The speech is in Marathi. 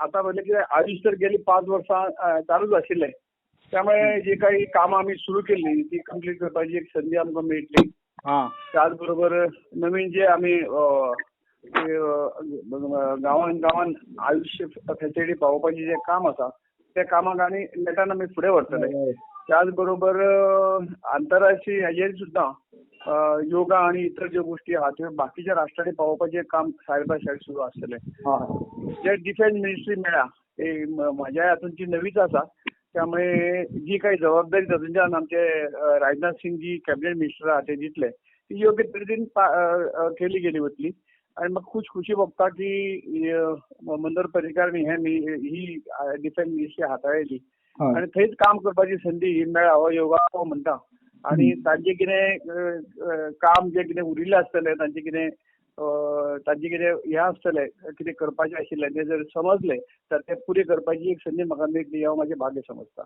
आता म्हणजे की आयुष तर गेली 5 वर्सां चालूच आशिल्लें. त्यामुळे जे काही कामां आमी सुरू केल्ली ती कंप्लीट करपाची एक संदी आमकां मेळटली. त्याच बरोबर नवीन जे आमी गांवान गांवान आयुश्य फॅसिलिटी पावोवपाचें जे काम आसा त्या कामाक आनी नेटान आमी फुडें व्हरतले. त्याच बरोबर आंतरराष्ट्रीय हाजेर सुद्दां योगा आणि इतर ज्यो गोष्टी आहात त्यो बाकीच्या राष्ट्रांनी पावोवपाचें काम सायड बाय सायड सुरू आसतलें. जे डिफेन्स मिनिस्ट्री मेळ्ळा ते म्हज्या हातूंची नवीच आसा. त्यामुळे जी काही जबाबदारी तातूंतल्यान आमचे राजनाथ सिंग जी कॅबिनेट मिनिस्टर आहा ते दितले ती योग्य तरेन केली गेली वतली. आणि म्हाका खुशी भोगता की मनोहर पर्रीकार ही डिफेन्स मिनिस्ट्री हाताळ्ळी आणि थंयच काम करपाची संदी ही मेळ्ळा हो योगा म्हणटा. आणि तांचे कितें काम जे कितें उरिल्लें आसतलें तांचे कितें हें आसतलें कितें करपाचें आशिल्लें तें जर समजलें तर तें पुरे करपाची एक संदी म्हाका मेळटली हांव म्हाजें भाग्य समजता.